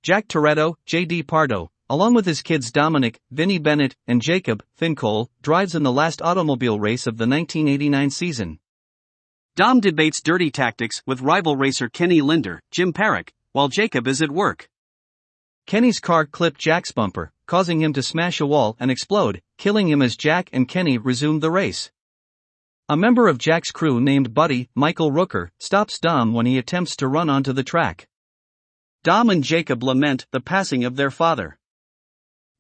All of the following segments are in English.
Jack Toretto, J.D. Pardo, along with his kids Dominic, Vinnie Bennett, and Jacob, Finn Cole, drives in the last automobile race of the 1989 season. Dom debates dirty tactics with rival racer Kenny Linder, Jim Parrick, while Jacob is at work. Kenny's car clipped Jack's bumper, causing him to smash a wall and explode, killing him as Jack and Kenny resumed the race. A member of Jack's crew named Buddy, Michael Rooker, stops Dom when he attempts to run onto the track. Dom and Jacob lament the passing of their father.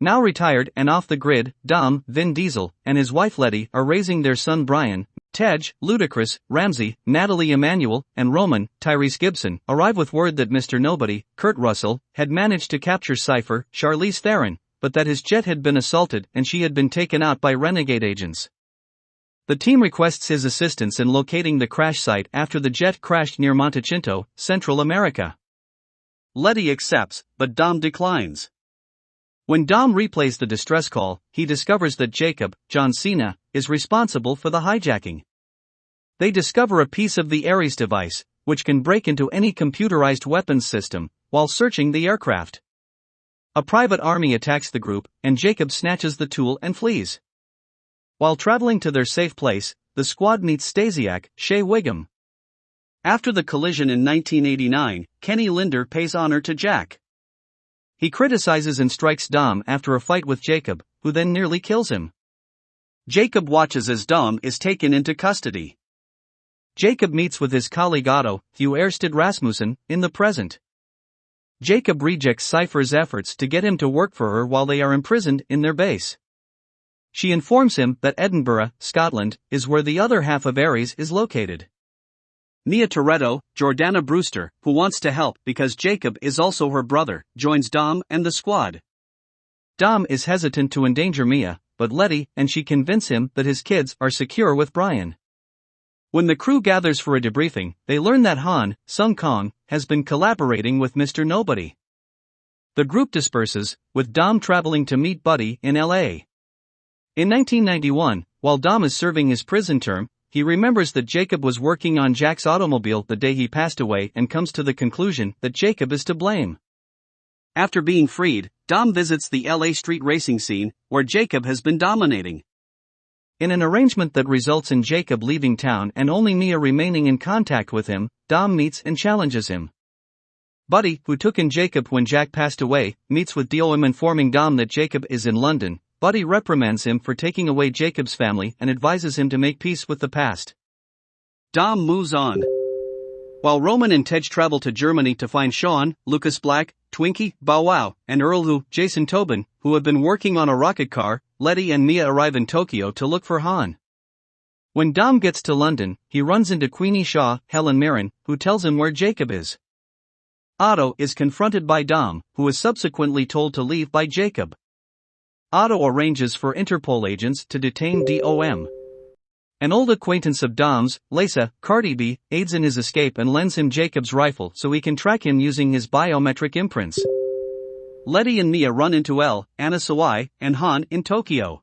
Now retired and off the grid, Dom, Vin Diesel, and his wife Letty are raising their son Brian. Tej, Ludacris, Ramsey, Natalie Emanuel, and Roman, Tyrese Gibson, arrive with word that Mr. Nobody, Kurt Russell, had managed to capture Cypher, Charlize Theron, but that his jet had been assaulted and she had been taken out by renegade agents. The team requests his assistance in locating the crash site after the jet crashed near Montecito, Central America. Letty accepts, but Dom declines. When Dom replays the distress call, he discovers that Jacob, John Cena, is responsible for the hijacking. They discover a piece of the Ares device, which can break into any computerized weapons system, while searching the aircraft. A private army attacks the group, and Jacob snatches the tool and flees. While traveling to their safe place, the squad meets Stasiak, Shea Wiggum. After the collision in 1989, Kenny Linder pays honor to Jack. He criticizes and strikes Dom after a fight with Jacob, who then nearly kills him. Jacob watches as Dom is taken into custody. Jacob meets with his colleague Otto, Hugh Ersted Rasmussen, in the present. Jacob rejects Cypher's efforts to get him to work for her while they are imprisoned in their base. She informs him that Edinburgh, Scotland, is where the other half of Ares is located. Mia Toretto, Jordana Brewster, who wants to help because Jacob is also her brother, joins Dom and the squad. Dom is hesitant to endanger Mia, but Letty and she convince him that his kids are secure with Brian. When the crew gathers for a debriefing, they learn that Han, Sung Kong, has been collaborating with Mr. Nobody. The group disperses, with Dom traveling to meet Buddy in L.A. In 1991, while Dom is serving his prison term, he remembers that Jacob was working on Jack's automobile the day he passed away and comes to the conclusion that Jacob is to blame. After being freed, Dom visits the LA street racing scene, where Jacob has been dominating. In an arrangement that results in Jacob leaving town and only Mia remaining in contact with him, Dom meets and challenges him. Buddy, who took in Jacob when Jack passed away, meets with Dom informing Dom that Jacob is in London. Buddy reprimands him for taking away Jacob's family and advises him to make peace with the past. Dom moves on. While Roman and Tej travel to Germany to find Sean, Lucas Black, Twinkie, Bow Wow, and Earl Jason Tobin, who have been working on a rocket car, Letty and Mia arrive in Tokyo to look for Han. When Dom gets to London, he runs into Queenie Shaw, Helen Mirren, who tells him where Jacob is. Otto is confronted by Dom, who is subsequently told to leave by Jacob. Otto arranges for Interpol agents to detain Dom. An old acquaintance of Dom's, Lisa, Cardi B, aids in his escape and lends him Jacob's rifle so he can track him using his biometric imprints. Letty and Mia run into Anna Sawai, and Han in Tokyo.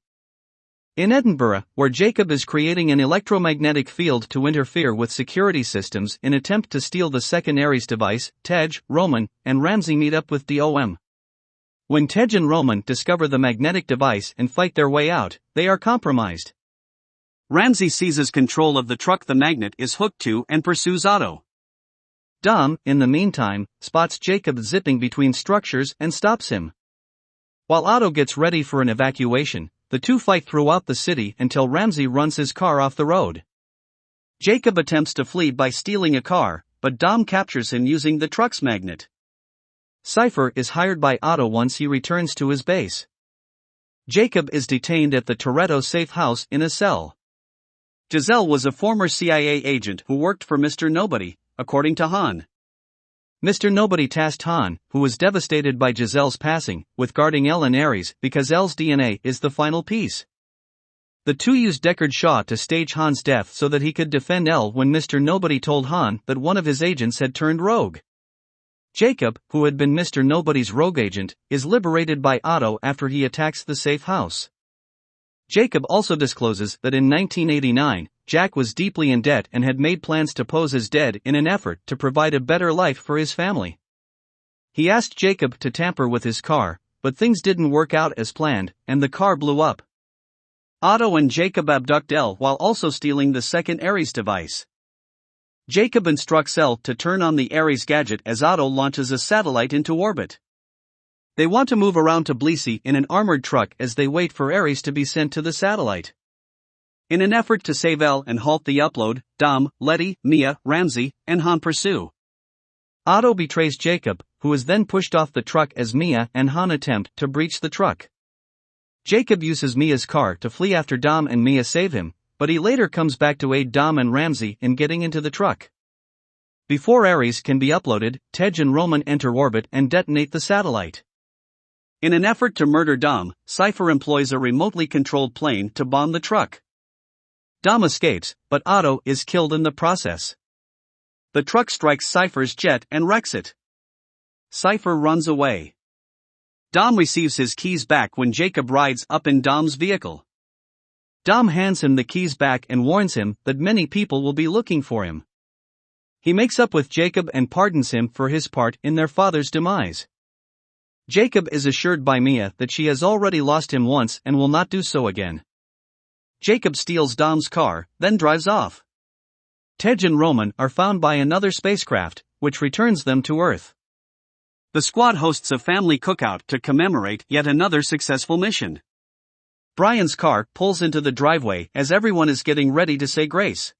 In Edinburgh, where Jacob is creating an electromagnetic field to interfere with security systems in attempt to steal the second Ares device, Tej, Roman, and Ramsey meet up with Dom. When Tej and Roman discover the magnetic device and fight their way out, they are compromised. Ramsey seizes control of the truck the magnet is hooked to and pursues Otto. Dom, in the meantime, spots Jacob zipping between structures and stops him. While Otto gets ready for an evacuation, the two fight throughout the city until Ramsey runs his car off the road. Jacob attempts to flee by stealing a car, but Dom captures him using the truck's magnet. Cypher is hired by Otto once he returns to his base. Jacob is detained at the Toretto safe house in a cell. Giselle was a former CIA agent who worked for Mr. Nobody, according to Han. Mr. Nobody tasked Han, who was devastated by Giselle's passing, with guarding Elle and Ares because Elle's DNA is the final piece. The two used Deckard Shaw to stage Han's death so that he could defend Elle when Mr. Nobody told Han that one of his agents had turned rogue. Jacob, who had been Mr. Nobody's rogue agent, is liberated by Otto after he attacks the safe house. Jacob also discloses that in 1989, Jack was deeply in debt and had made plans to pose as dead in an effort to provide a better life for his family. He asked Jacob to tamper with his car, but things didn't work out as planned, and the car blew up. Otto and Jacob abduct Elle while also stealing the second Ares device. Jacob instructs Elle to turn on the Ares gadget as Otto launches a satellite into orbit. They want to move around Tbilisi in an armored truck as they wait for Ares to be sent to the satellite. In an effort to save Elle and halt the upload, Dom, Letty, Mia, Ramsey, and Han pursue. Otto betrays Jacob, who is then pushed off the truck as Mia and Han attempt to breach the truck. Jacob uses Mia's car to flee after Dom and Mia save him, but he later comes back to aid Dom and Ramsey in getting into the truck. Before Ares can be uploaded, Tej and Roman enter orbit and detonate the satellite. In an effort to murder Dom, Cypher employs a remotely controlled plane to bomb the truck. Dom escapes, but Otto is killed in the process. The truck strikes Cypher's jet and wrecks it. Cypher runs away. Dom receives his keys back when Jacob rides up in Dom's vehicle. Dom hands him the keys back and warns him that many people will be looking for him. He makes up with Jacob and pardons him for his part in their father's demise. Jacob is assured by Mia that she has already lost him once and will not do so again. Jacob steals Dom's car, then drives off. Tej and Roman are found by another spacecraft, which returns them to Earth. The squad hosts a family cookout to commemorate yet another successful mission. Brian's car pulls into the driveway as everyone is getting ready to say grace.